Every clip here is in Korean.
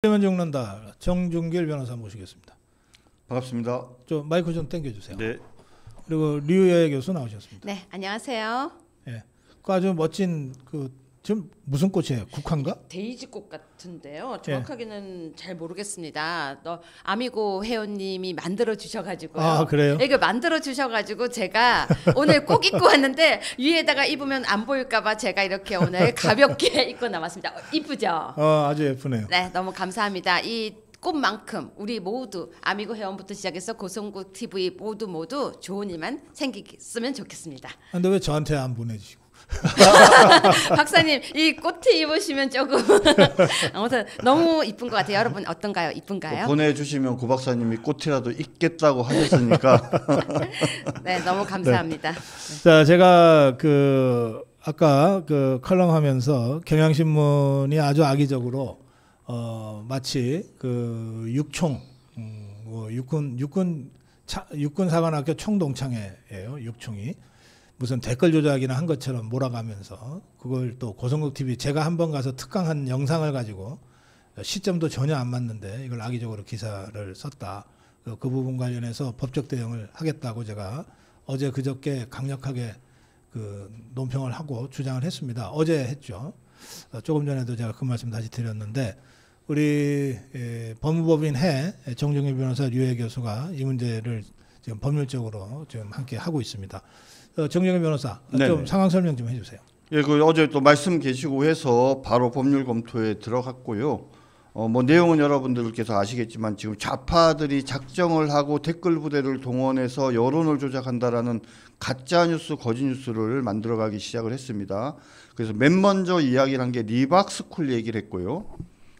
되면 죽는다. 정준길 변호사 모시겠습니다. 반갑습니다. 좀 마이크 좀 당겨주세요. 네. 그리고 류예 교수 나오셨습니다. 네, 안녕하세요. 예, 그 아주 멋진 지금 무슨 꽃이에요? 국화인가? 데이지꽃 같은데요. 정확하게는 잘 모르겠습니다. 아미고 회원님이 만들어 주셔가지고요. 아, 그래요? 이거 만들어 주셔가지고 제가 오늘 꼭 입고 왔는데 위에다가 입으면 안 보일까봐 제가 이렇게 오늘 가볍게 입고 나왔습니다. 이쁘죠? 아주 예쁘네요. 네, 너무 감사합니다. 이 꽃만큼 우리 모두 아미고 회원부터 시작해서 고성국 TV 모두 좋은 일만 생기면 좋겠습니다. 근데 왜 저한테 안 보내주시고? 박사님 이 코트 입으시면 조금 아무튼 너무 이쁜 것 같아요. 여러분 어떤가요? 이쁜가요? 보내주시면 고 박사님이 꽃이라도 입겠다고 하셨으니까. 네, 너무 감사합니다. 네. 자, 제가 아까 칼럼하면서 경향신문이 아주 악의적으로 마치 육총 육군사관학교 총동창회예요. 육총이 무슨 댓글 조작이나 한 것처럼 몰아가면서 그걸 또 고성국 TV 제가 한번 가서 특강한 영상을 가지고 시점도 전혀 안 맞는데 이걸 악의적으로 기사를 썼다. 그 부분 관련해서 법적 대응을 하겠다고 제가 어제 그저께 강력하게 논평을 하고 주장을 했습니다. 어제 했죠. 조금 전에도 제가 그 말씀 다시 드렸는데 우리 법무법인 정준길 변호사 류예 교수가 이 문제를 지금 법률적으로 지금 함께 하고 있습니다. 정준길 변호사, 좀 상황 설명 좀 해주세요. 예, 어제 또 말씀 계시고 해서 바로 법률 검토에 들어갔고요. 내용은 여러분들께서 아시겠지만 지금 좌파들이 작정을 하고 댓글 부대를 동원해서 여론을 조작한다라는 가짜 뉴스, 거짓 뉴스를 만들어가기 시작을 했습니다. 그래서 맨 먼저 이야기를 한 게 리박스쿨 얘기를 했고요.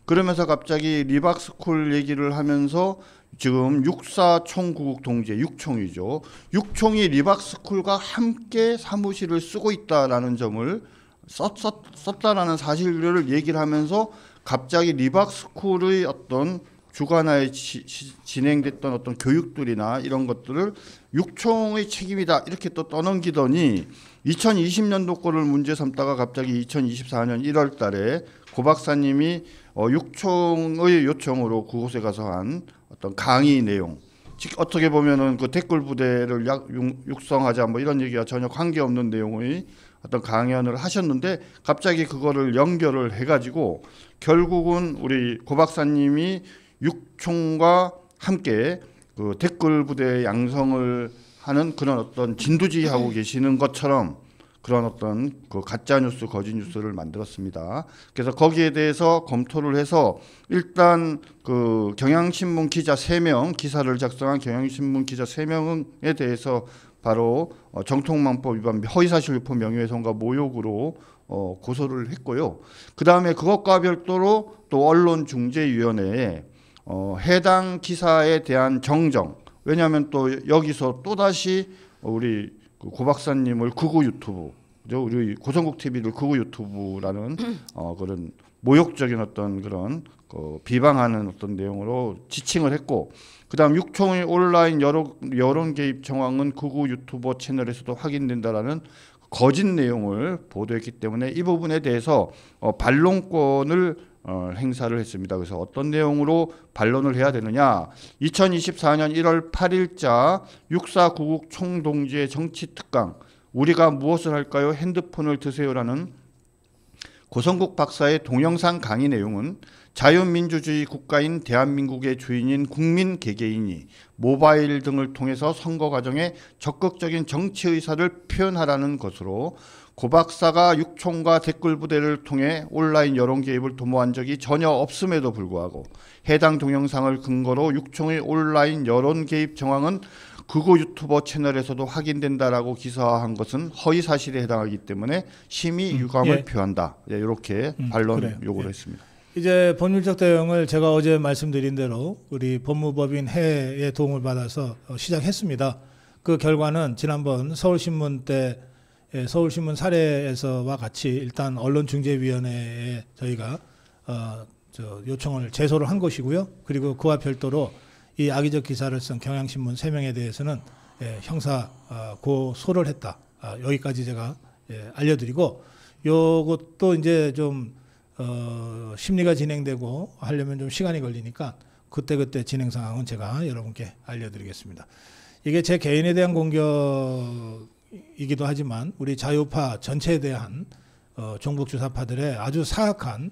그러면서 갑자기 리박스쿨 얘기를 하면서 지금 육사 총구국 동지회 육총이죠. 육총이 리박스쿨과 함께 사무실을 쓰고 있다라는 점을 썼다라는 사실을 얘기를 하면서 갑자기 리박스쿨의 어떤 주관하에 진행됐던 어떤 교육들이나 이런 것들을 육총의 책임이다 이렇게 또 떠넘기더니 2020년도 거를 문제 삼다가 갑자기 2024년 1월 달에 고 박사님이 육총의 요청으로 그곳에 가서 한 어떤 강의 내용, 즉 어떻게 보면은 그 댓글 부대를 육성하자 뭐 이런 얘기가 전혀 관계없는 내용의 어떤 강연을 하셨는데 갑자기 그거를 연결을 해가지고 결국은 우리 고 박사님이 육총과 함께 그 댓글 부대 양성을 하는 그런 어떤 진두지휘하고 계시는 것처럼 그런 어떤 그 가짜 뉴스, 거짓 뉴스를 만들었습니다. 그래서 거기에 대해서 검토를 해서 일단 그 경향신문 기자 3명, 기사를 작성한 경향신문 기자 3명에 대해서 바로 정통망법 위반 허위사실 유포 명예훼손과 모욕으로 고소를 했고요. 그 다음에 그것과 별도로 또 언론중재위원회에 해당 기사에 대한 정정. 왜냐하면 또 여기서 또 다시 우리 고 박사님을 극우 유튜브, 우리 고성국 TV를 극우 유튜브라는 그런 모욕적인 어떤 그런 비방하는 어떤 내용으로 지칭을 했고, 그다음 육총의 온라인 여론 개입 정황은 극우 유튜버 채널에서도 확인된다라는 거짓 내용을 보도했기 때문에 이 부분에 대해서 반론권을 행사를 했습니다. 그래서 어떤 내용으로 반론을 해야 되느냐? 2024년 1월 8일자 육사구국 총동지회 정치특강 우리가 무엇을 할까요? 핸드폰을 드세요라는 고성국 박사의 동영상 강의 내용은 자유민주주의 국가인 대한민국의 주인인 국민 개개인이 모바일 등을 통해서 선거 과정에 적극적인 정치 의사를 표현하라는 것으로 고 박사가 육총과 댓글 부대를 통해 온라인 여론 개입을 도모한 적이 전혀 없음에도 불구하고 해당 동영상을 근거로 육총의 온라인 여론 개입 정황은 극우 유튜버 채널에서도 확인된다라고 기사화한 것은 허위 사실에 해당하기 때문에 심히 유감을 표한다. 이렇게 반론 요구를 했습니다. 이제 법률적 대응을 제가 어제 말씀드린 대로 우리 법무법인 해의 도움을 받아서 시작했습니다. 그 결과는 지난번 서울신문 때 서울신문 사례에서와 같이 일단 언론중재위원회에 저희가 요청을 제소를 한 것이고요. 그리고 그와 별도로 이 악의적 기사를 쓴 경향신문 3명에 대해서는 형사 고소를 했다. 여기까지 제가 알려드리고 요것도 이제 좀 심리가 진행되고 하려면 좀 시간이 걸리니까 그때 진행 상황은 제가 여러분께 알려드리겠습니다. 이게 제 개인에 대한 공격이기도 하지만 우리 자유파 전체에 대한 종북 주사파들의 아주 사악한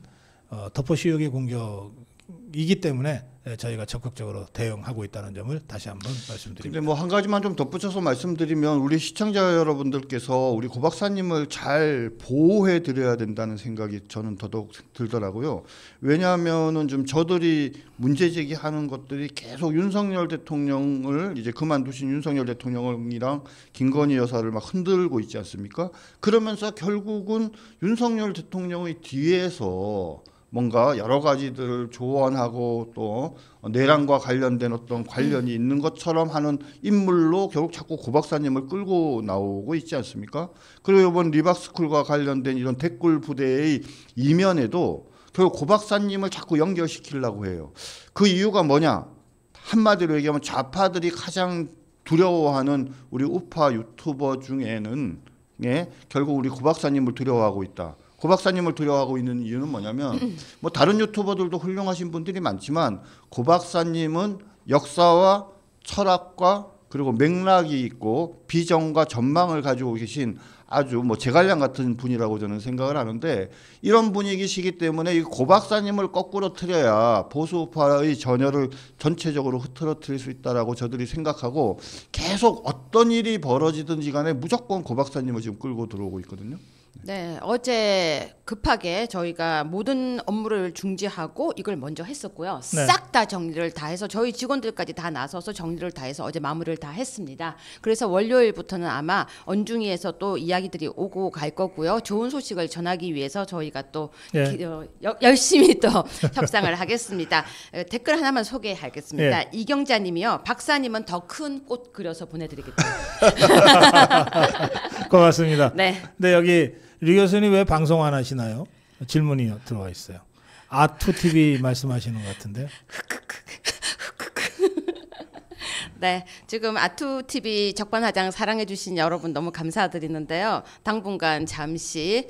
덮어씌우기 공격이기 때문에 저희가 적극적으로 대응하고 있다는 점을 다시 한번 말씀드립니다. 근데 뭐 한 가지만 좀 덧붙여서 말씀드리면 우리 시청자 여러분들께서 우리 고 박사님을 잘 보호해 드려야 된다는 생각이 저는 더더욱 들더라고요. 왜냐하면은 좀 저들이 문제 제기하는 것들이 계속 윤석열 대통령을 이제 그만두신 윤석열 대통령이랑 김건희 여사를 막 흔들고 있지 않습니까? 그러면서 결국은 윤석열 대통령의 뒤에서 뭔가 여러 가지들을 조언하고 또 내란과 관련된 어떤 관련이 있는 것처럼 하는 인물로 결국 자꾸 고 박사님을 끌고 나오고 있지 않습니까? 그리고 이번 리박스쿨과 관련된 이런 댓글 부대의 이면에도 결국 고 박사님을 자꾸 연결시키려고 해요. 그 이유가 뭐냐? 한마디로 얘기하면 좌파들이 가장 두려워하는 우리 우파 유튜버 중에는 결국 우리 고 박사님을 두려워하고 있다. 고 박사님을 두려워하고 있는 이유는 뭐냐면 뭐 다른 유튜버들도 훌륭하신 분들이 많지만 고 박사님은 역사와 철학과 그리고 맥락이 있고 비전과 전망을 가지고 계신 아주 뭐 제갈량 같은 분이라고 저는 생각을 하는데 이런 분위기시기 때문에 이 고 박사님을 거꾸로 틀어야 보수파의 전열을 전체적으로 흐트러뜨릴 수 있다라고 저들이 생각하고 계속 어떤 일이 벌어지든지 간에 무조건 고 박사님을 지금 끌고 들어오고 있거든요. 네, 어제 급하게 저희가 모든 업무를 중지하고 이걸 먼저 했었고요. 네. 싹 다 정리를 다 해서 저희 직원들까지 다 나서서 정리를 다 해서 어제 마무리를 다 했습니다. 그래서 월요일부터는 아마 언중위에서 또 이야기들이 오고 갈 거고요. 좋은 소식을 전하기 위해서 저희가 또 열심히 또 협상을 하겠습니다. 댓글 하나만 소개하겠습니다. 이경자님이요. 박사님은 더 큰 꽃 그려서 보내드리겠습니다. 고맙습니다. 네. 근데 여기 류 교수님 왜 방송 안 하시나요? 질문이 들어와 있어요. 아투TV 말씀하시는 것 같은데요. 네, 지금 아투TV 적반하장 사랑해주신 여러분 너무 감사드리는데요. 당분간 잠시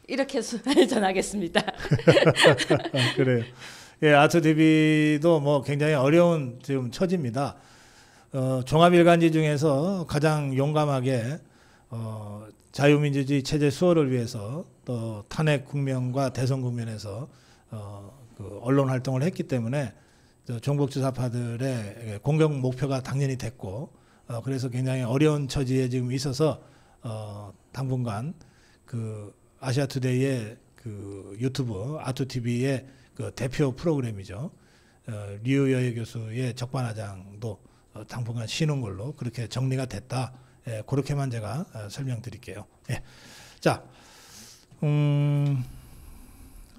이렇게 전하겠습니다. 그래요. 예, 아투TV도 뭐 굉장히 어려운 지금 처지입니다. 종합일간지 중에서 가장 용감하게 자유민주주의 체제 수호를 위해서 또 탄핵 국면과 대선 국면에서 그 언론 활동을 했기 때문에 종북주사파들의 공격 목표가 당연히 됐고 그래서 굉장히 어려운 처지에 지금 있어서 당분간 그 아시아투데이의 그 유튜브 아투TV의 그 대표 프로그램이죠. 류여애 교수의 적반하장도 당분간 쉬는 걸로 그렇게 정리가 됐다. 예, 그렇게만 제가 설명드릴게요. 예. 자,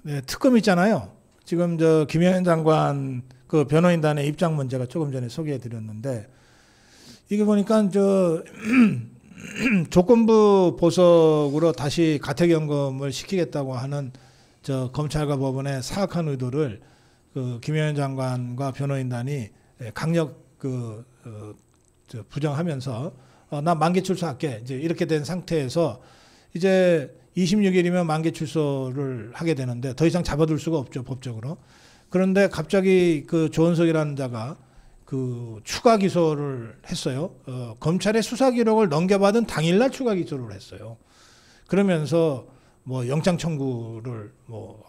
네, 특검 있잖아요. 지금 저 김영현 장관 그 변호인단의 입장 문제가 조금 전에 소개해드렸는데 이게 보니까 저 조건부 보석으로 다시 가택연금을 시키겠다고 하는 저 검찰과 법원의 사악한 의도를 그 김영현 장관과 변호인단이 강력 부정하면서 나 만기 출소할게 이제 이렇게 된 상태에서 이제 26일이면 만기 출소를 하게 되는데 더 이상 잡아둘 수가 없죠 법적으로. 그런데 갑자기 그 조은석이라는 자가 그 추가 기소를 했어요. 검찰의 수사 기록을 넘겨받은 당일날 추가 기소를 했어요. 그러면서 뭐 영장 청구를 뭐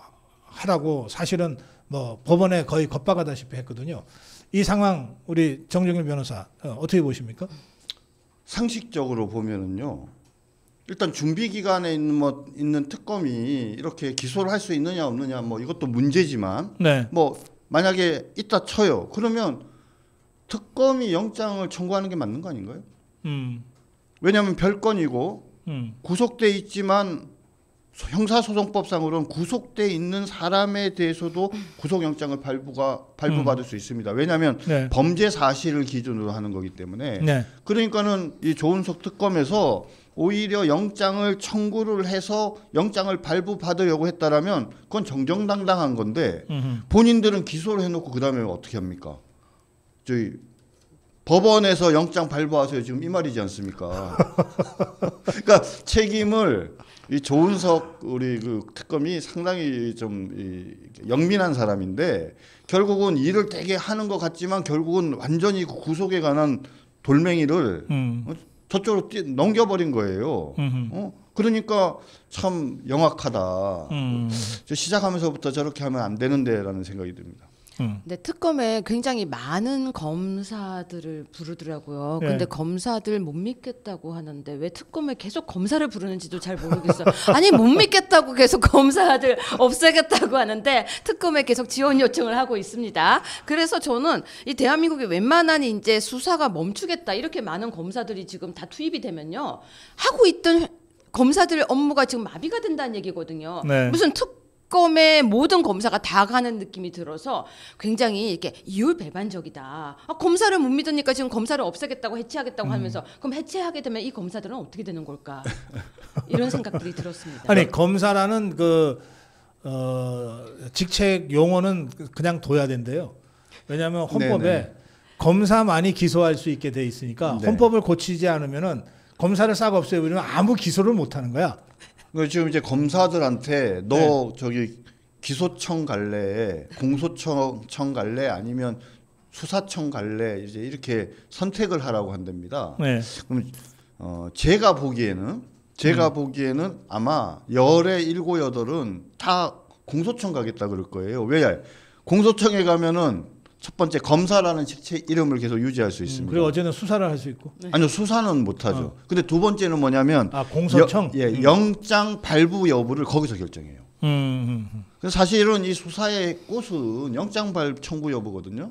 하라고 사실은 뭐 법원에 거의 겁박하다시피 했거든요. 이 상황 우리 정정일 변호사 어떻게 보십니까? 상식적으로 보면은요. 일단 준비 기간에 있는 특검이 이렇게 기소를 할 수 있느냐 없느냐 뭐 이것도 문제지만 네. 뭐 만약에 있다 쳐요. 그러면 특검이 영장을 청구하는 게 맞는 거 아닌가요? 왜냐하면 별건이고 구속돼 있지만 형사소송법상으로는 구속돼 있는 사람에 대해서도 구속영장을 발부받을 수 있습니다. 왜냐하면 네. 범죄 사실을 기준으로 하는 거기 때문에. 네. 그러니까는 이 조은석 특검에서 오히려 영장을 청구를 해서 영장을 발부받으려고 했다라면 그건 정정당당한 건데 본인들은 기소를 해놓고 그 다음에 어떻게 합니까? 저희 법원에서 영장 발부하세요. 지금 이 말이지 않습니까? 그러니까 책임을 이 조은석 우리 그 특검이 상당히 좀 영민한 사람인데 결국은 일을 되게 하는 것 같지만 결국은 완전히 구속에 관한 돌멩이를 저쪽으로 넘겨버린 거예요. 그러니까 참 영악하다. 시작하면서부터 저렇게 하면 안 되는데라는 생각이 듭니다. 근데 특검에 굉장히 많은 검사들을 부르더라고요. 네. 근데 검사들 못 믿겠다고 하는데 왜 특검에 계속 검사를 부르는지도 잘 모르겠어요. 아니 못 믿겠다고 계속 검사들 없애겠다고 하는데 특검에 계속 지원 요청을 하고 있습니다. 그래서 저는 이 대한민국의 웬만한 이제 수사가 멈추겠다 이렇게 많은 검사들이 지금 다 투입이 되면요 하고 있던 검사들 업무가 지금 마비가 된다는 얘기거든요. 네. 무슨 특검의 모든 검사가 다 가는 느낌이 들어서 굉장히 이렇게 이율배반적이다. 검사를 못 믿으니까 지금 검사를 없애겠다고 해체하겠다고 하면서 그럼 해체하게 되면 이 검사들은 어떻게 되는 걸까? 이런 생각들이 들었습니다. 아니 검사라는 그 직책 용어는 그냥 둬야 된대요. 왜냐하면 헌법에 네네. 검사만이 기소할 수 있게 돼 있으니까 네. 헌법을 고치지 않으면은 검사를 싹 없애버리면 아무 기소를 못 하는 거야. 지금 이제 검사들한테 너 저기 기소청 갈래, 공소청 갈래, 아니면 수사청 갈래 이제 이렇게 선택을 하라고 한답니다. 네. 그럼 제가 보기에는 아마 열의 7, 8은 다 공소청 가겠다 그럴 거예요. 왜? 공소청에 가면은 첫 번째 검사라는 직책 이름을 계속 유지할 수 있습니다. 그리고 어제는 수사를 할 수 있고. 아니요, 수사는 못 하죠. 근데 두 번째는 뭐냐면 공소청. 영장 발부 여부를 거기서 결정해요. 그래서 사실은 이 수사의 꽃은 영장 발부 청구 여부거든요.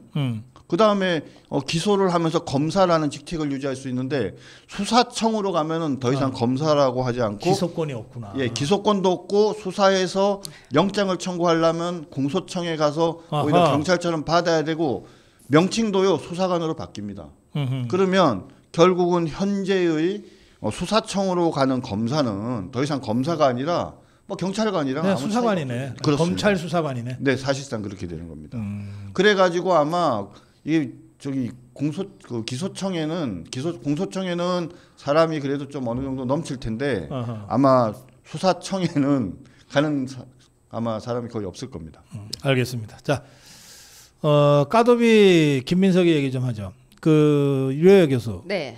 그 다음에 기소를 하면서 검사라는 직책을 유지할 수 있는데 수사청으로 가면은 더 이상 검사라고 하지 않고 기소권이 없구나. 예, 기소권도 없고 수사해서 영장을 청구하려면 공소청에 가서 오히려 아하. 경찰처럼 받아야 되고 명칭도요 수사관으로 바뀝니다. 그러면 결국은 현재의 수사청으로 가는 검사는 더 이상 검사가 아니라 뭐 경찰관이랑 그냥 아무 수사관이네. 차이가 없어요. 검찰 수사관이네. 네, 사실상 그렇게 되는 겁니다. 그래가지고 아마 이게 저기 기소청에는 공소청에는 사람이 그래도 좀 어느 정도 넘칠 텐데 아하. 아마 수사청에는 가는 아마 사람이 거의 없을 겁니다. 알겠습니다. 자, 까도비 김민석이 얘기 좀 하죠. 그 유효여 교수. 네.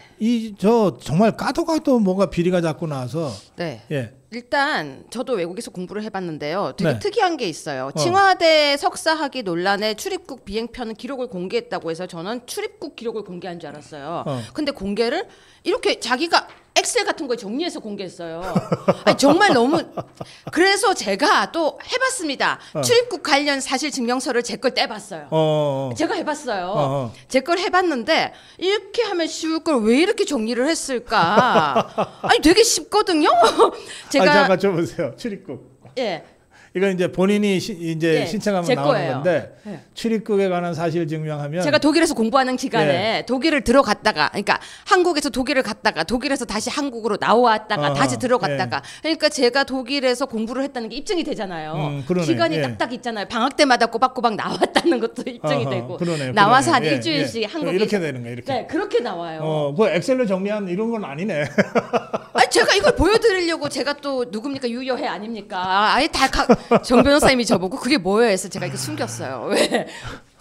저 정말 까도 뭔가 비리가 자꾸 나와서 네. 예. 일단 저도 외국에서 공부를 해봤는데요. 되게 네. 특이한 게 있어요. 칭화대 석사학위 논란에 출입국 비행편 기록을 공개했다고 해서 저는 출입국 기록을 공개한 줄 알았어요. 근데 공개를 이렇게 자기가 엑셀 같은 거에 정리해서 공개했어요. 아니, 정말 너무 그래서 제가 또 해봤습니다. 출입국 관련 사실 증명서를 제 걸 떼봤어요. 제가 해봤어요. 제 걸 해봤는데 이렇게 하면 쉬울 걸 왜 이렇게 정리를 했을까? 아니 되게 쉽거든요. 제가 잠깐 좀 보세요. 출입국. 예. 이건 이제 본인이 이제 예, 신청하면 제 나오는 거예요. 건데 예. 출입국에 관한 사실 증명하면 제가 독일에서 공부하는 기간에 예. 독일을 들어갔다가 그러니까 한국에서 독일을 갔다가 독일에서 다시 한국으로 나왔다가 다시 들어갔다가 그러니까 제가 독일에서 공부를 했다는 게 입증이 되잖아요. 그러네. 기간이 예. 딱딱 있잖아요. 방학 때마다 꼬박꼬박 나왔다는 것도 입증이 되고 그러네요. 나와서 한 그러네요. 일주일씩 한국에 이렇게 되는 거예요. 이렇게. 네, 그렇게 나와요. 그 엑셀로 정리한 이런 건 아니네. 아니 제가 이걸 보여드리려고 제가 또 누굽니까 유여해 아닙니까? 아예 다 정 변호사님이 저보고 그게 뭐예요? 해서 제가 이렇게 숨겼어요. 왜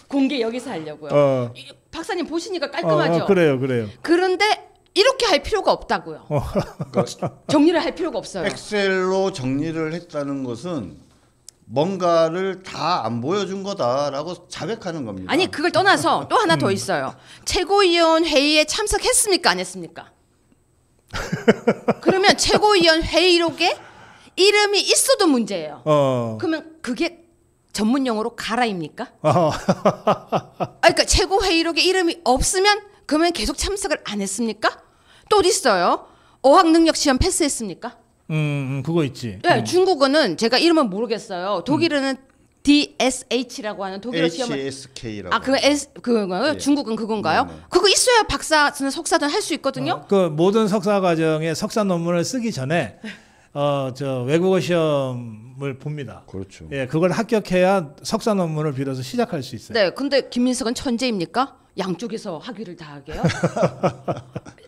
공개 여기서 하려고요. 박사님 보시니까 깔끔하죠. 그래요. 그런데 이렇게 할 필요가 없다고요. 정리를 할 필요가 없어요. 엑셀로 정리를 했다는 것은 뭔가를 다 안 보여준 거다라고 자백하는 겁니다. 아니 그걸 떠나서 또 하나 더 있어요. 최고위원 회의에 참석했습니까? 안 했습니까? 그러면 최고위원 회의록에 이름이 있어도 문제예요. 그러면 그게 전문 용어로 가라입니까? 그러니까 최고회의록에 이름이 없으면 그러면 계속 참석을 안 했습니까? 또 어디 있어요? 어학능력 시험 패스했습니까? 그거 있지. 네, 중국어는 제가 이름은 모르겠어요. 독일어는 DSH라고 하는 독일어 시험을 HSK라고. 그거요? 예. 중국은 그건가요? 네네. 그거 있어야 박사든 석사든 할 수 있거든요. 그 모든 석사 과정에 석사 논문을 쓰기 전에 저 외국어 시험 시험을 봅니다. 그렇죠. 예, 그걸 합격해야 석사 논문을 빌어서 시작할 수 있어요. 네, 근데 김민석은 천재입니까? 양쪽에서 학위를 다 하게요?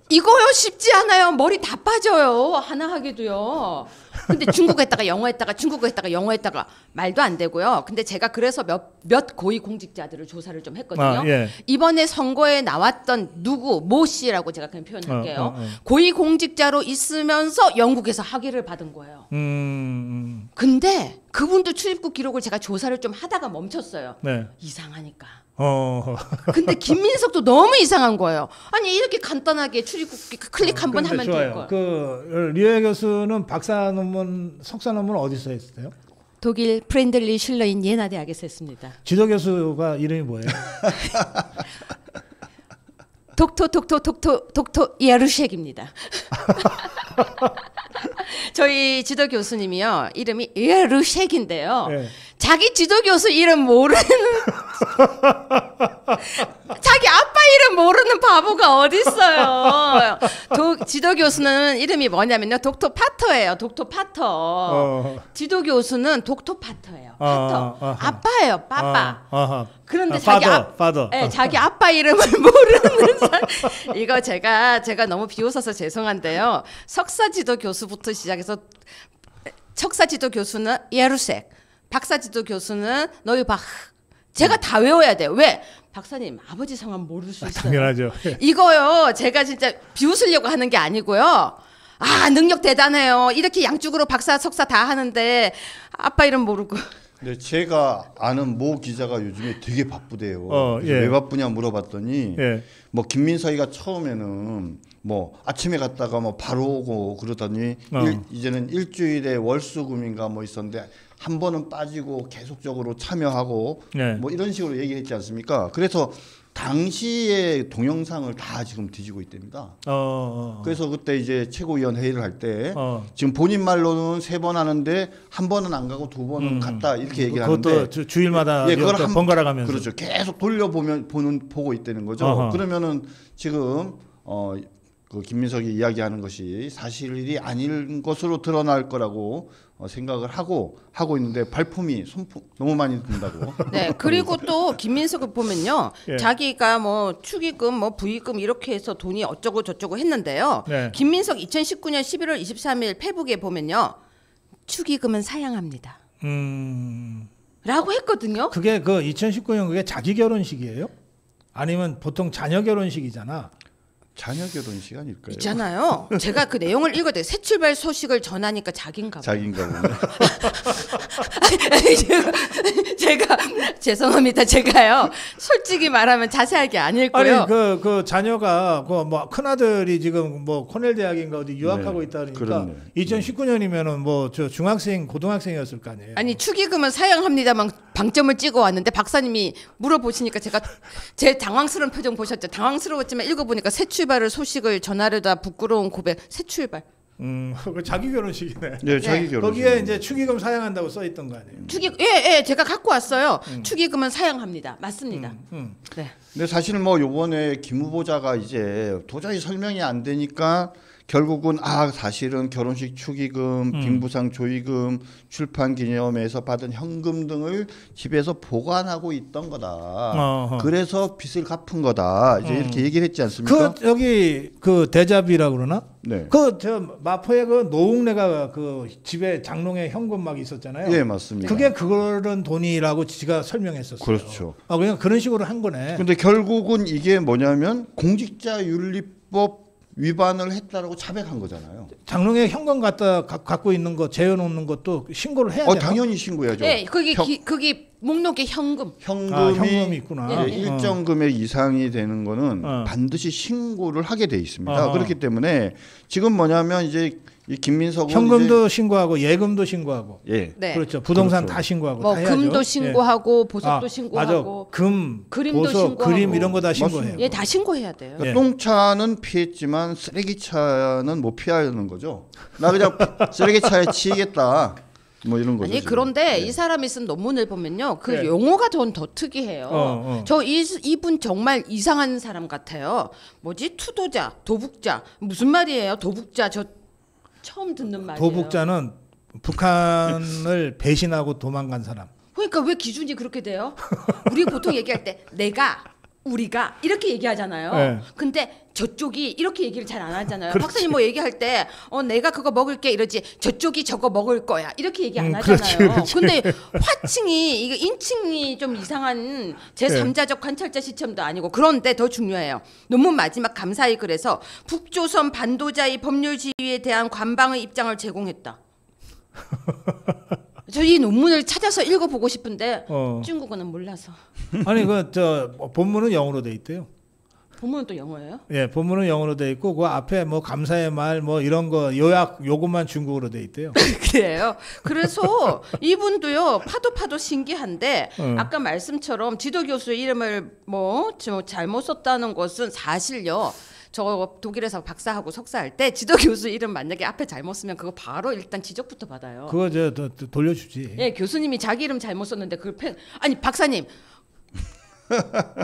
이거요 쉽지 않아요. 머리 다 빠져요. 하나 하기도요. 근데 중국어 했다가 영어 했다가 중국어 했다가 영어 했다가 말도 안 되고요. 근데 제가 그래서 몇 고위 공직자들을 조사를 좀 했거든요. 예. 이번에 선거에 나왔던 누구 모 씨라고 제가 그냥 표현할게요. 고위 공직자로 있으면서 영국에서 학위를 받은 거예요. 근데 그분도 출입국 기록을 제가 조사를 좀 하다가 멈췄어요. 네. 이상하니까. 근데 근데 김민석도 너무 이상한 거예요. 아니 이렇게 간단하게 출입국 클릭 한번 하면 될 거. 그 류혜 교수는 박사 논문, 석사 논문 어디서 했어요? 독일 프렌들리 슐러인 예나 대학에서 했습니다. 지도 교수가 이름이 뭐예요? 독토 예루쉑입니다. 저희 지도 교수님이요 이름이 예루쉑인데요. 네. 자기 지도 교수 이름 모르는 자기 아빠 이름 모르는 바보가 어디 있어요. 지도 교수는 이름이 뭐냐면요 독토 파터예요. 독토 파터. 지도 교수는 독토 파터예요. 파터. 아빠예요. 빠빠. 그런데 자기 아빠 이름을 모르는 사람. 이거 제가 너무 비웃어서 죄송한데요. 석사 지도 교수부터 시작해서 석사 지도 교수는 예루쉑, 박사 지도 교수는 너유바흐. 제가 다 외워야 돼요. 왜? 박사님 아버지 성함 모를 수 있어요. 당연하죠. 이거요. 제가 진짜 비웃으려고 하는 게 아니고요. 아 능력 대단해요. 이렇게 양쪽으로 박사 석사 다 하는데 아빠 이름 모르고. 네, 제가 아는 모 기자가 요즘에 되게 바쁘대요. 예. 왜 바쁘냐 물어봤더니 예. 뭐 김민석이가 처음에는 뭐 아침에 갔다가 뭐 바로 오고 그러더니 이제는 일주일에 월수금인가 뭐 있었는데 한 번은 빠지고 계속적으로 참여하고 네. 뭐 이런 식으로 얘기했지 않습니까? 그래서 당시의 동영상을 다 지금 뒤지고 있답니다. 그래서 그때 이제 최고위원 회의를 할 때 지금 본인 말로는 3번 하는데 한 번은 안 가고 2번은 갔다 이렇게 얘기를 하는데 그것도 주일마다 그걸 번갈아 가면서 그렇죠. 계속 돌려보면 보고 있다는 거죠. 그러면은 지금 그 김민석이 이야기하는 것이 사실이 아닌 것으로 드러날 거라고 생각을 하고 있는데 발품이 너무 많이 든다고. 네, 그리고 또 김민석을 보면요, 예. 자기가 뭐 축의금, 뭐 부의금 이렇게 해서 돈이 어쩌고 저쩌고 했는데요. 네. 김민석 2019년 11월 23일 페북에 보면요, 축의금은 사양합니다. 라고 했거든요. 그게 그 2019년 그게 자기 결혼식이에요? 아니면 보통 자녀 결혼식이잖아. 자녀 결혼식 아닐까요? 있잖아요. 제가 그 내용을 읽어도 새 출발 소식을 전하니까 자기인가 봐요. 자기인가 보네. 제가 죄송합니다. 제가요. 솔직히 말하면 자세하게 안 읽고요. 아니 그 자녀가 그 뭐 큰아들이 지금 뭐 코넬 대학인가 어디 유학하고 네, 있다 그러니까 그렇네. 2019년이면은 뭐 저 중학생 고등학생이었을 거 아니에요. 아니 축의금은 사양합니다만 방점을 찍어 왔는데 박사님이 물어보시니까 제가 제 당황스러운 표정 보셨죠? 당황스러웠지만 읽어보니까 새 출발을 소식을 전하려다 부끄러운 고백. 새 출발. 그 자기 결혼식이네. 네, 자기 결혼식. 거기에 이제 축의금 사양한다고 써 있던 거 아니에요. 예, 제가 갖고 왔어요. 축의금은 사양합니다. 맞습니다. 네. 근데 사실 뭐 요번에 김 후보자가 이제 도저히 설명이 안 되니까 결국은 사실은 결혼식 축의금, 빙부상 조의금, 출판 기념회에서 받은 현금 등을 집에서 보관하고 있던 거다. 그래서 빚을 갚은 거다. 이제 이렇게 얘기를 했지 않습니까? 그 여기 그 대자비라고 그러나? 네. 그 저 마포에 그 노웅래가 그 집에 장롱에 현금 막 있었잖아요. 예, 맞습니다. 그게 그런 돈이라고 지가 설명했었어요. 그렇죠. 그냥 그런 식으로 한 거네. 근데 결국은 이게 뭐냐면 공직자윤리법 위반을 했다라고 자백한 거잖아요. 장롱에 현금 갖고 있는 거 재워놓는 것도 신고를 해야 돼요. 당연히 신고해야죠. 네, 거기 목록에 현금이 현금이 있구나. 예, 일정 금액 이상이 되는 거는 반드시 신고를 하게 돼 있습니다. 그렇기 때문에 지금 뭐냐면 이제 이 김민석은 현금도 신고하고 예금도 신고하고. 예. 네. 그렇죠. 부동산 그렇죠. 다 신고하고 뭐 다 해야죠. 금도 신고하고 예. 보석도 신고하고 맞아. 금, 그림도 보석, 신고하고. 그림 이런 거 다 신고해요. 맞습니다. 예, 다 신고해야 돼요. 그러니까 예. 똥차는 피했지만 쓰레기차는 못 피하는 거죠. 나 그냥 쓰레기차에 치이겠다. 뭐 이런 거죠. 아니 지금. 그런데 예. 이 사람이 쓴 논문을 보면요, 그 네. 용어가 더 특이해요. 저 이분 정말 이상한 사람 같아요. 뭐지? 투도자, 도북자 무슨 말이에요? 도북자 저 처음 듣는 말이에요. 도북자는 북한을 배신하고 도망간 사람. 그러니까 왜 기준이 그렇게 돼요? 우리 보통 얘기할 때 내가 우리가 이렇게 얘기하잖아요. 네. 근데 저쪽이 이렇게 얘기를 잘 안 하잖아요. 그렇지. 박사님 뭐 얘기할 때 내가 그거 먹을게 이러지 저쪽이 저거 먹을 거야 이렇게 얘기 안 그렇지, 하잖아요. 그렇지. 근데 화칭이 이게 인칭이 좀 이상한 제3자적 관찰자 시점도 아니고 그런데 더 중요해요. 논문 마지막 감사의 글에서 북조선 반도자의 법률 지위에 대한 관방의 입장을 제공했다. 저 이 논문을 찾아서 읽어보고 싶은데 중국어는 몰라서. 아니 그 저 본문은 영어로 돼 있대요. 본문은 또 영어예요? 예, 본문은 영어로 돼 있고 그 앞에 뭐 감사의 말 뭐 이런 거 요약 요것만 중국어로 돼 있대요. 그래요. 그래서 이분도요 파도 신기한데 아까 말씀처럼 지도 교수 이름을 뭐 잘못 썼다는 것은 사실요. 저 독일에서 박사하고 석사할 때 지도 교수 이름 만약에 앞에 잘못 쓰면 그거 바로 일단 지적부터 받아요. 그거 저 돌려주지. 예, 교수님이 자기 이름 잘못 썼는데 그걸 아니 박사님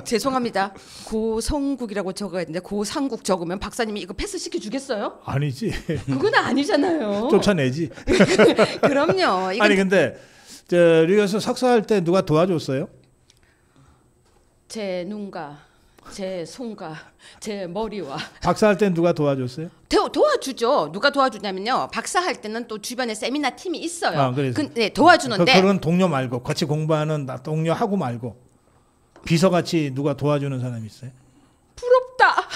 죄송합니다. 고성국이라고 적어야 되는데 고상국 적으면 박사님이 이거 패스 시켜 주겠어요? 아니지. 그건 아니잖아요. 쫓아내지. 그럼요. 이건 아니 근데 저 류교수 석사할 때 누가 도와줬어요? 제 눈과 제 손과 제 머리와 박사할 때 누가 도와줬어요? 도와주죠. 누가 도와주냐면요. 박사할 때는 또 주변에 세미나 팀이 있어요. 아, 그래서. 네, 도와주는데 그런 동료 말고 같이 공부하는 동료하고 말고 비서같이 누가 도와주는 사람이 있어요? 부럽다.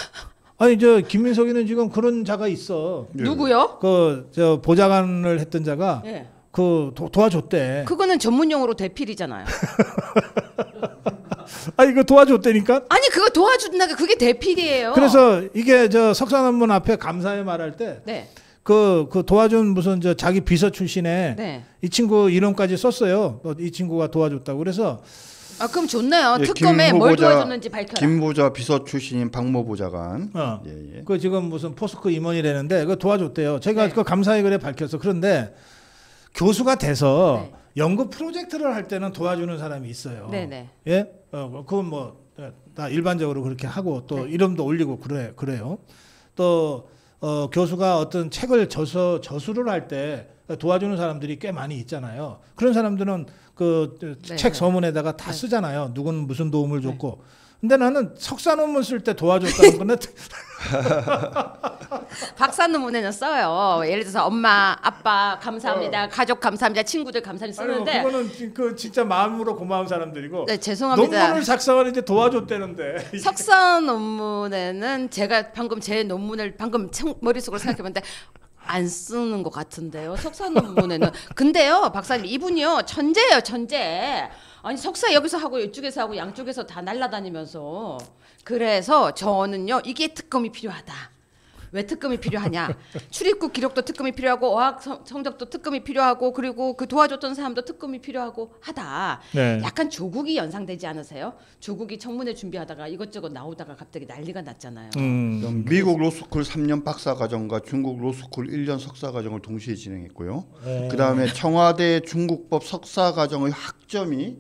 아니 저 김민석이는 지금 그런 자가 있어. 누구요? 그 저 보좌관을 했던 자가 예. 그 도와줬대. 그거는 전문 용어로 대필이잖아요. 아니 이거 도와줬다니까. 아니 그거 도와준다가 그게 대필이에요. 그래서 이게 저 석사 논문 앞에 감사의 말할 때 네. 그 도와준 무슨 저 자기 비서 출신에 네. 이 친구 이름까지 썼어요. 이 친구가 도와줬다고. 그래서 그럼 좋네요. 예, 특검에 뭘 도와줬는지 밝혀라. 김보자 비서 출신인 박모 보좌관. 예. 그 지금 무슨 포스코 임원이라는데 그거 도와줬대요. 제가 그 감사의 글에 밝혔어. 그런데 교수가 돼서 연구 프로젝트를 할 때는 도와주는 사람이 있어요. 네네. 예? 그건 뭐 다 일반적으로 그렇게 하고 또 이름도 올리고 그래요. 또 교수가 어떤 책을 저수를 할 때 도와주는 사람들이 꽤 많이 있잖아요. 그런 사람들은 그 책 서문에다가 다 쓰잖아요. 누군 무슨 도움을 줬고. 근데 나는 석사 논문 쓸 때 도와줬다는 건데 박사 논문에는 써요. 예를 들어서 엄마, 아빠 감사합니다. 가족 감사합니다. 친구들 감사합니다. 쓰는데 아니, 그거는 그 진짜 마음으로 고마운 사람들이고 네, 죄송합니다. 논문을 작성하는데 도와줬다는데 석사 논문에는 제가 방금 제 논문을 방금 머릿속으로 생각해봤는데 안 쓰는 것 같은데요. 석사 논문에는. 근데요, 박사님 이분이요 천재예요, 천재. 아니 석사 여기서 하고 이쪽에서 하고 양쪽에서 다 날아다니면서. 그래서 저는요 이게 특검이 필요하다. 왜 특검이 필요하냐? 출입국 기록도 특검이 필요하고 어학 성적도 특검이 필요하고 그리고 그 도와줬던 사람도 특검이 필요하고 하다. 네. 약간 조국이 연상되지 않으세요? 조국이 청문회 준비하다가 이것저것 나오다가 갑자기 난리가 났잖아요. 미국 로스쿨 3년 박사 과정과 중국 로스쿨 1년 석사 과정을 동시에 진행했고요. 그다음에 청와대 중국법 석사 과정의 학점이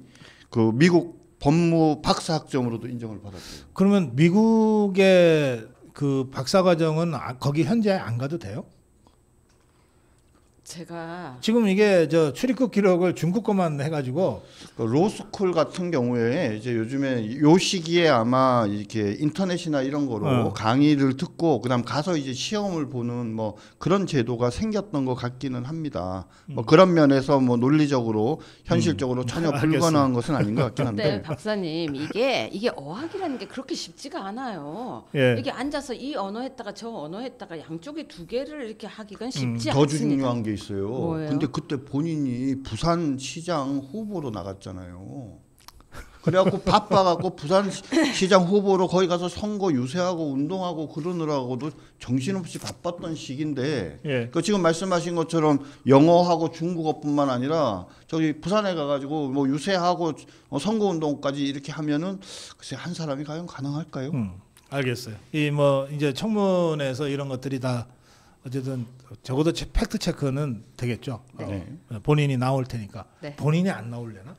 그 미국 법무 박사 학점으로도 인정을 받았어요. 그러면 미국의 그 박사 과정은 거기 현재 안 가도 돼요? 제가 지금 이게 저 출입국 기록을 중국 것만 해가지고 그 로스쿨 같은 경우에 이제 요즘에 요 시기에 아마 이렇게 인터넷이나 이런 거로 강의를 듣고 그다음 가서 이제 시험을 보는 뭐 그런 제도가 생겼던 것 같기는 합니다. 뭐 그런 면에서 뭐 논리적으로 현실적으로 전혀 불가능한 것은 아닌 것 같긴 한데. 근데 박사님 이게 어학이라는 게 그렇게 쉽지가 않아요. 예. 이게 앉아서 이 언어 했다가 저 언어 했다가 양쪽에 두 개를 이렇게 하기가 쉽지 더 않습니다. 중요한 게 있어요. 뭐예요? 근데 그때 본인이 부산 시장 후보로 나갔잖아요. 그래갖고 바빠갖고 부산 시장 후보로 거기 가서 선거 유세하고 운동하고 그러느라고도 정신없이 바빴던 시기인데 예. 그 지금 말씀하신 것처럼 영어하고 중국어뿐만 아니라 저기 부산에 가가지고 뭐 유세하고 선거 운동까지 이렇게 하면은 글쎄 한 사람이 과연 가능할까요? 알겠어요. 이 뭐 이제 청문회에서 이런 것들이 다 어쨌든 적어도 팩트 체크는 되겠죠. 네. 본인이 나올 테니까. 네. 본인이 안 나올려나?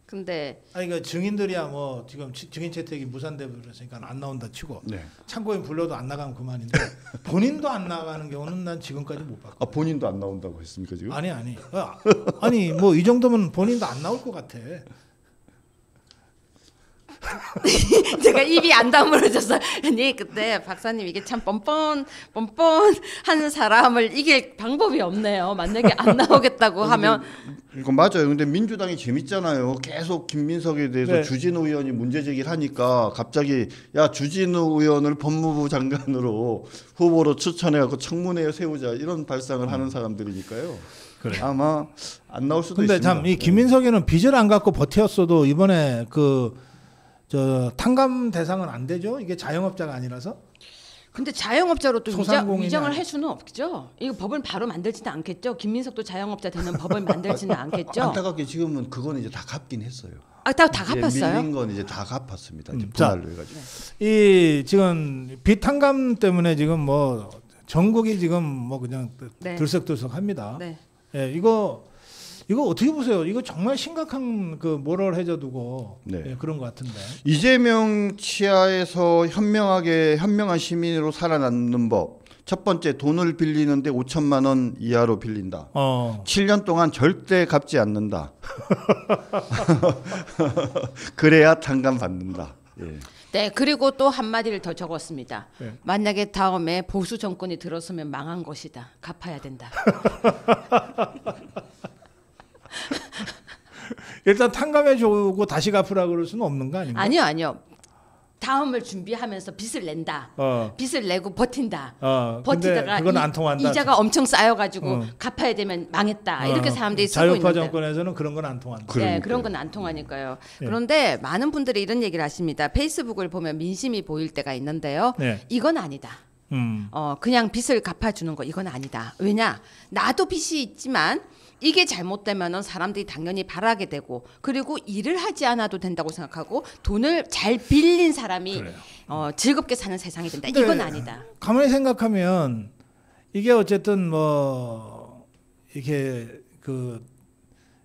근데 아니 그 증인들이야 뭐 지금 증인 채택이 무산돼 버렸으니까 안 나온다 치고 네. 참고인 불러도 안 나가면 그만인데 본인도 안 나가는 경우는 난 지금까지 못 봤고. 아 본인도 안 나온다고 했습니까 지금? 아니. 아니 뭐 이 정도면 본인도 안 나올 것 같아. 제가 입이 안 다물어져서 아니 그때 박사님 이게 참 뻔뻔한 사람을 이길 방법이 없네요. 만약에 안 나오겠다고 하면 이거 맞아요. 근데 민주당이 재밌잖아요. 계속 김민석에 대해서 네. 주진우 의원이 문제 제기를 하니까 갑자기 야 주진우 의원을 법무부 장관으로 후보로 추천해갖고 청문회에 세우자 이런 발상을 하는 사람들이니까요. 그래. 아마 안 나올 수도 근데 있습니다. 참 이 김민석이는 빚을 안 갖고 버텼어도 이번에 저 탕감 대상은 안 되죠. 이게 자영업자가 아니라서. 근데 자영업자로 또 소상공인이 위장을 아니- 할 수는 없죠. 이거 법을 바로 만들지는 않겠죠. 김민석도 자영업자 되는 법을 만들지는 않겠죠. 안타깝게 지금은 그건 이제 다 갚긴 했어요. 다 이제 갚았어요. 밀린 건 이제 다 갚았습니다. 이제 자. 분할로 해가지고. 이 지금 빚 탕감 때문에 지금 뭐 전국이 지금 뭐 그냥 네. 들썩들썩합니다. 네. 예, 이거 어떻게 보세요? 이거 정말 심각한 그 모럴 해저드고 네. 예, 그런 것 같은데. 이재명 치하에서 현명한 시민으로 살아남는 법. 첫 번째 돈을 빌리는데 5천만 원 이하로 빌린다. 7년 동안 절대 갚지 않는다. 그래야 탕감 받는다. 예. 네, 그리고 또 한마디를 더 적었습니다. 네. 만약에 다음에 보수 정권이 들어서면 망한 것이다. 갚아야 된다. 일단 탕감해주고 다시 갚으라 그럴 수는 없는 거 아닌가? 아니요. 다음을 준비하면서 빚을 낸다. 빚을 내고 버틴다. 근데 버티다가 그건 안 통한다. 이자가 엄청 쌓여가지고 갚아야 되면 망했다. 이렇게 사람들이 쓰고 자유파 있는데. 정권에서는 그런 건 안 통한다. 네, 그런 건 안 통하니까요. 예. 그런데 많은 분들이 이런 얘기를 하십니다. 페이스북을 보면 민심이 보일 때가 있는데요. 네. 이건 아니다. 그냥 빚을 갚아주는 거 이건 아니다. 왜냐? 나도 빚이 있지만 이게 잘못되면은 사람들이 당연히 바라게 되고 그리고 일을 하지 않아도 된다고 생각하고 돈을 잘 빌린 사람이 즐겁게 사는 세상이 된다. 근데 이건 아니다. 가만히 생각하면 이게 어쨌든 뭐 이렇게 그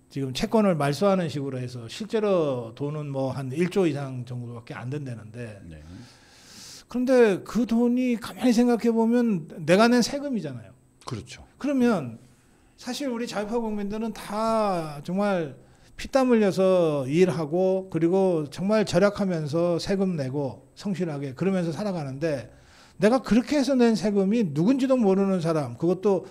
지금 채권을 말소하는 식으로 해서 실제로 돈은 뭐 한 1조 이상 정도밖에 안 된다는데 네. 그런데 그 돈이 가만히 생각해 보면 내가 낸 세금이잖아요. 그렇죠. 그러면 사실 우리 자유파 국민들은 다 정말 피땀 흘려서 일하고 그리고 정말 절약하면서 세금 내고 성실하게 그러면서 살아가는데 내가 그렇게 해서 낸 세금이 누군지도 모르는 사람 그것도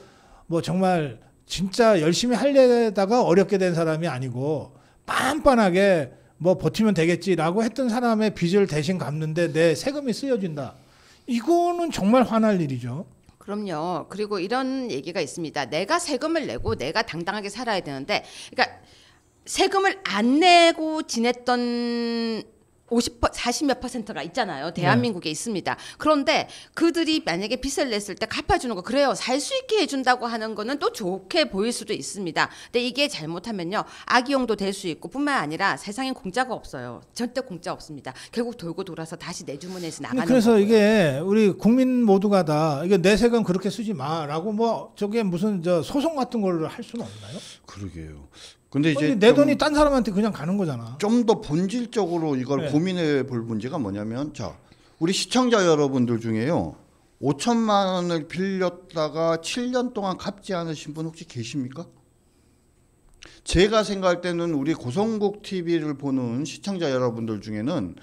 뭐 정말 진짜 열심히 하려다가 어렵게 된 사람이 아니고 빤빤하게 뭐 버티면 되겠지라고 했던 사람의 빚을 대신 갚는데 내 세금이 쓰여진다. 이거는 정말 화날 일이죠. 그럼요. 그리고 이런 얘기가 있습니다. 내가 세금을 내고 내가 당당하게 살아야 되는데, 그러니까 세금을 안 내고 지냈던 40몇 %가 있잖아요. 대한민국에 있습니다. 그런데 그들이 만약에 빚을 냈을 때 갚아주는 거 그래요. 살 수 있게 해준다고 하는 거는 또 좋게 보일 수도 있습니다. 근데 이게 잘못하면요. 악용도 될 수 있고 뿐만 아니라 세상엔 공짜가 없어요. 절대 공짜 없습니다. 결국 돌고 돌아서 다시 내 주머니에서 나가는 그래서 거고요. 이게 우리 국민 모두가 다 이게 내 세금 그렇게 쓰지 마라고 뭐 저게 무슨 저 소송 같은 걸 할 수는 없나요? 그러게요. 근데 이제 아니, 내 돈이 딴 사람한테 그냥 가는 거잖아. 좀 더 본질적으로 이걸 네. 고민해 볼 문제가 뭐냐면 자 우리 시청자 여러분들 중에요 5천만 원을 빌렸다가 7년 동안 갚지 않으신 분 혹시 계십니까? 제가 생각할 때는 우리 고성국 TV를 보는 시청자 여러분들 중에는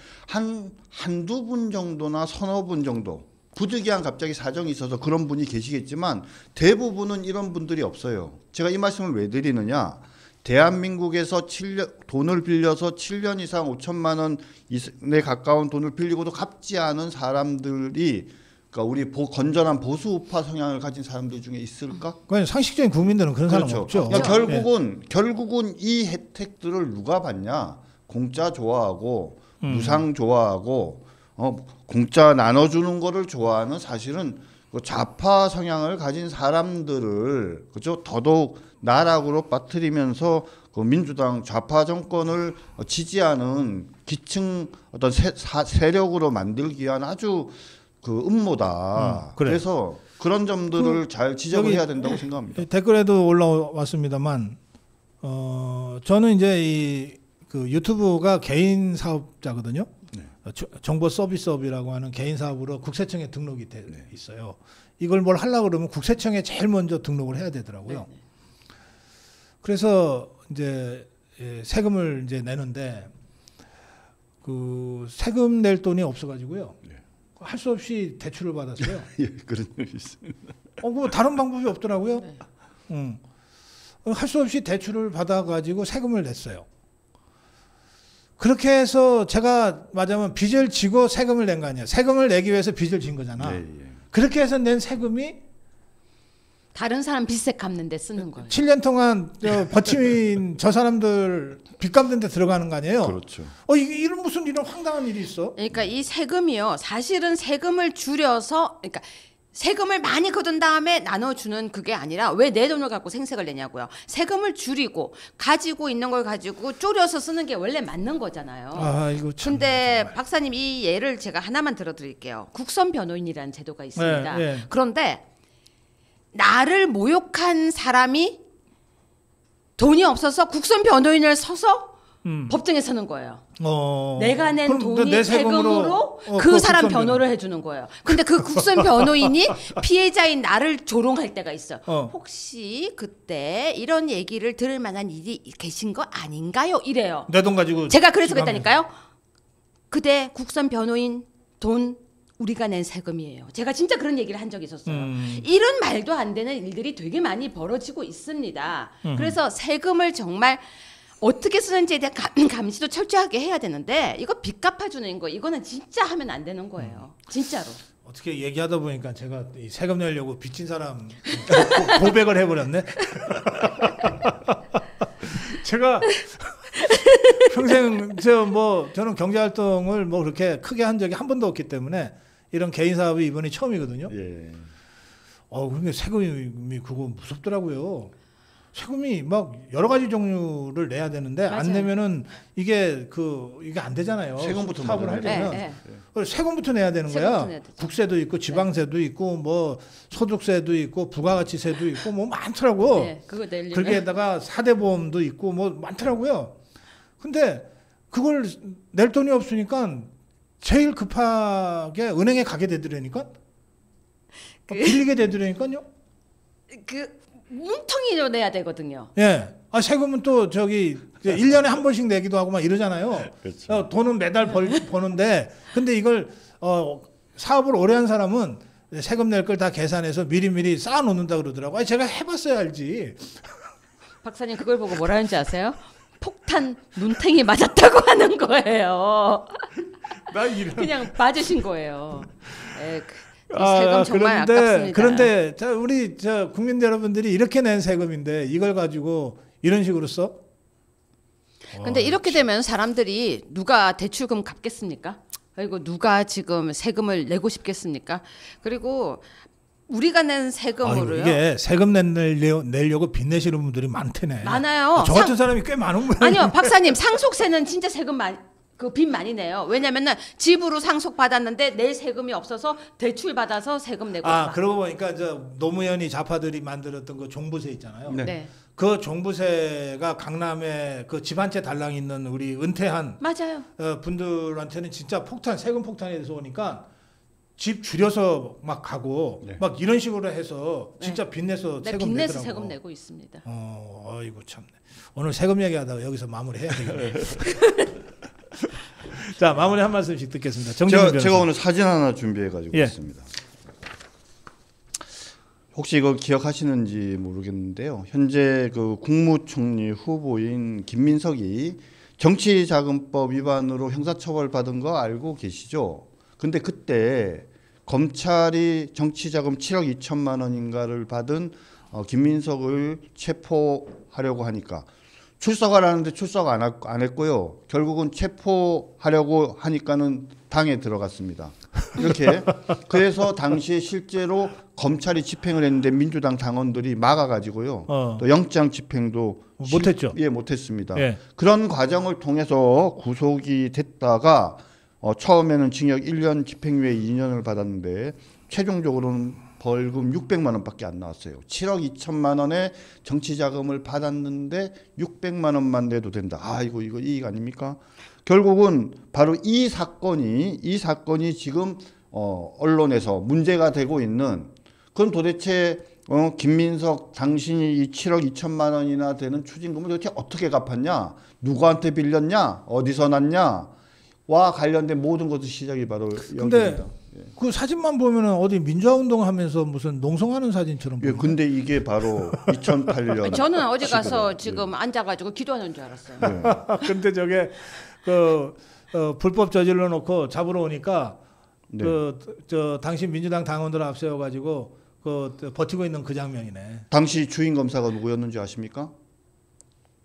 한두 분 정도나 서너 분 정도 부득이한 갑자기 사정이 있어서 그런 분이 계시겠지만 대부분은 이런 분들이 없어요. 제가 이 말씀을 왜 드리느냐? 대한민국에서 돈을 빌려서 7년 이상 5천만 원에 가까운 돈을 빌리고도 갚지 않은 사람들이 그러니까 우리 건전한 보수 우파 성향을 가진 사람들 중에 있을까? 그냥 상식적인 국민들은 그런 사람 그렇죠. 없죠. 그러니까 결국은 이 혜택들을 누가 받냐? 공짜 좋아하고 무상 좋아하고 공짜 나눠주는 거를 좋아하는 사실은 그 좌파 성향을 가진 사람들을 그죠 더더욱 나락으로 빠뜨리면서 그 민주당 좌파 정권을 지지하는 기층 어떤 세력으로 만들기 위한 아주 그 음모다. 그래. 그래서 그런 점들을 잘 지적을 여기 해야 된다고 생각합니다. 댓글에도 올라왔습니다만 저는 이제 그 유튜브가 개인 사업자거든요. 네. 정보 서비스업이라고 하는 개인 사업으로 국세청에 등록이 돼 네. 있어요. 이걸 뭘 하려고 그러면 국세청에 제일 먼저 등록을 해야 되더라고요. 네. 그래서 이제 세금을 이제 내는데 그 세금 낼 돈이 없어가지고요. 네. 할 수 없이 대출을 받았어요. 예, 그런 일이 있습니다. 뭐 다른 방법이 없더라고요. 네. 할 수 없이 대출을 받아가지고 세금을 냈어요. 그렇게 해서 제가 말하자면 빚을 지고 세금을 낸 거 아니에요. 세금을 내기 위해서 빚을 진 거잖아. 예, 예. 그렇게 해서 낸 세금이 다른 사람 빚세 갚는 데 쓰는 거예요. 7년 동안 버티민 저 사람들 빚 갚는 데 들어가는 거 아니에요. 그렇죠. 이런 무슨 이런 황당한 일이 있어? 그러니까 이 세금이요. 사실은 세금을 줄여서 그러니까 세금을 많이 거둔 다음에 나눠주는 그게 아니라 왜 내 돈을 갖고 생색을 내냐고요. 세금을 줄이고 가지고 있는 걸 가지고 줄여서 쓰는 게 원래 맞는 거잖아요. 아 이거 참. 근데 박사님 이 예를 제가 하나만 들어드릴게요. 국선 변호인이라는 제도가 있습니다. 네, 네. 그런데 나를 모욕한 사람이 돈이 없어서 국선 변호인을 서서 법정에 서는 거예요. 내가 낸 그럼 돈이 내 세금으로 그 그 사람 국선 변호를 해주는 거예요. 근데 그 국선 변호인이 피해자인 나를 조롱할 때가 있어. 혹시 그때 이런 얘기를 들을 만한 일이 계신 거 아닌가요? 이래요. 내 돈 가지고 제가 그래서 지금 그랬다니까요. 그대 국선 변호인 돈 우리가 낸 세금이에요. 제가 진짜 그런 얘기를 한 적이 있었어요. 이런 말도 안 되는 일들이 되게 많이 벌어지고 있습니다. 그래서 세금을 정말 어떻게 쓰는지에 대한 감시도 철저하게 해야 되는데 이거 빚 갚아주는 거 이거는 진짜 하면 안 되는 거예요. 진짜로. 어떻게 얘기하다 보니까 제가 이 세금 내려고 빚진 사람 고백을 해버렸네. 제가 평생 저는 경제 활동을 뭐 그렇게 크게 한 적이 한 번도 없기 때문에 이런 개인 사업이 이번이 처음이거든요. 예. 근데 세금이 그거 무섭더라고요. 세금이 막 여러 가지 종류를 내야 되는데 맞아요. 안 내면은 이게 안 되잖아요. 세금부터 사업을 맞아요. 하려면 네, 그래서 세금부터 내야 되는 세금부터 거야. 내야 되죠. 국세도 있고 지방세도 있고 뭐 소득세도 있고 부가가치세도 있고 뭐 많더라고. 네, 그거 내려면 거기에다가 4대 보험도 있고 뭐 많더라고요. 근데 그걸 낼 돈이 없으니까 제일 급하게 은행에 가게 되더라니까. 빌리게 되더라니까요. 그 뭉텅이로 내야 되거든요. 예. 세금은 또 1년에 한 번씩 내기도 하고 막 이러잖아요. 그렇죠. 돈은 매달 버는데 근데 이걸 사업을 오래 한 사람은 세금 낼 걸 다 계산해서 미리미리 쌓아 놓는다 그러더라고요. 제가 해봤어야 알지. 박사님 그걸 보고 뭐라 하는지 아세요? 폭탄 눈탱이 맞았다고 하는 거예요. 나 이런. 그냥 맞으신 거예요. 이 세금 정말 아깝습니다. 그런데 우리 국민 여러분들이 이렇게 낸 세금인데 이걸 가지고 이런 식으로 써? 근데 이렇게 되면 사람들이 누가 대출금 갚겠습니까? 그리고 누가 지금 세금을 내고 싶겠습니까? 그리고 우리가 낸 세금으로요. 이게 세금 내려고 빚내시는 분들이 많대네. 많아요. 저 같은 사람이 꽤 많은 거예요. 아니요, 박사님 상속세는 진짜 세금 빚 많이 내요. 왜냐면은 집으로 상속 받았는데 낼 세금이 없어서 대출 받아서 세금 내고. 그러고 보니까 노무현이 좌파들이 만들었던 그 종부세 있잖아요. 네. 네. 그 종부세가 강남에 그 집 한 채 달랑 있는 우리 은퇴한 맞아요. 분들한테는 진짜 세금 폭탄이 돼서 오니까 집 줄여서 막 가고 네. 막 이런 식으로 해서 진짜 빚내서 네, 세금 빚내서 내더라고. 세금 내고 있습니다. 아이고 참네. 오늘 세금 얘기하다가 여기서 마무리해야 되겠네. 자, 마무리 한 말씀씩 듣겠습니다. 제가 오늘 사진 하나 준비해 가지고 있습니다. 혹시 이거 기억하시는지 모르겠는데요. 현재 그 국무총리 후보인 김민석이 정치자금법 위반으로 형사처벌 받은 거 알고 계시죠? 근데 그때 검찰이 정치자금 7억 2천만 원인가를 받은 김민석을 체포하려고 하니까 출석하라는데 출석 안 했고요. 결국은 체포하려고 하니까는 당에 들어갔습니다. 이렇게 그래서 당시에 실제로 검찰이 집행을 했는데 민주당 당원들이 막아가지고요. 또 영장 집행도 못했죠. 못했습니다. 예. 그런 과정을 통해서 구속이 됐다가 처음에는 징역 1년 집행유예 2년을 받았는데 최종적으로는 벌금 600만 원밖에 안 나왔어요. 7억 2천만 원의 정치 자금을 받았는데 600만 원만 내도 된다. 아이고 이거 이익 아닙니까? 결국은 바로 이 사건이 지금 언론에서 문제가 되고 있는, 그럼 도대체 김민석 당신이 이 7억 2천만 원이나 되는 추징금을 도대체 어떻게 갚았냐? 누구한테 빌렸냐? 어디서 났냐? 와 관련된 모든 것의 시작이 바로 근데 여기입니다. 그 사진만 보면은 어디 민주화 운동하면서 무슨 농성하는 사진처럼 예, 보이네. 근데 이게 바로 2008년. 저는 어제 가서 지금 앉아가지고 기도하는 줄 알았어요. 근데 저게 불법 저질러 놓고 잡으러 오니까 네. 저 당신 민주당 당원들 앞세워 가지고 버티고 있는 그 장면이네. 당시 주인 검사가 누구였는지 아십니까?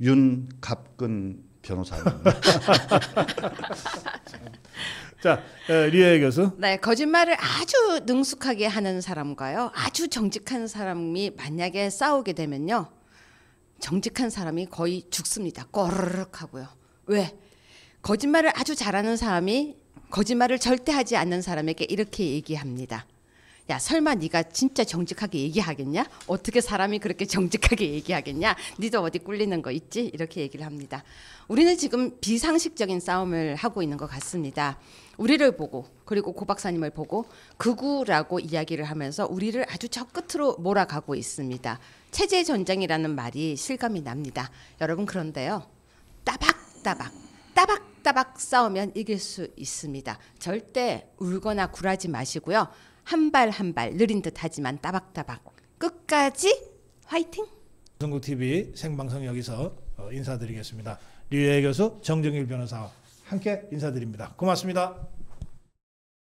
윤갑근 변호사님. 자, 류혜 교수. 네, 거짓말을 아주 능숙하게 하는 사람과요, 아주 정직한 사람이 만약에 싸우게 되면요, 정직한 사람이 거의 죽습니다. 꼬르륵 하고요. 왜? 거짓말을 아주 잘하는 사람이 거짓말을 절대 하지 않는 사람에게 이렇게 얘기합니다. 야, 설마 네가 진짜 정직하게 얘기하겠냐? 어떻게 사람이 그렇게 정직하게 얘기하겠냐? 니도 어디 꿀리는 거 있지? 이렇게 얘기를 합니다. 우리는 지금 비상식적인 싸움을 하고 있는 것 같습니다. 우리를 보고, 그리고 고 박사님을 보고 극우라고 이야기를 하면서 우리를 아주 저 끝으로 몰아가고 있습니다. 체제 전쟁이라는 말이 실감이 납니다. 여러분, 그런데요, 따박따박 싸우면 이길 수 있습니다. 절대 울거나 굴하지 마시고요. 한 발 한 발 느린 듯 하지만 따박따박 끝까지 화이팅! 고성국 TV 생방송 여기서 인사드리겠습니다. 류혜 교수, 정정일 변호사와 함께 인사드립니다. 고맙습니다.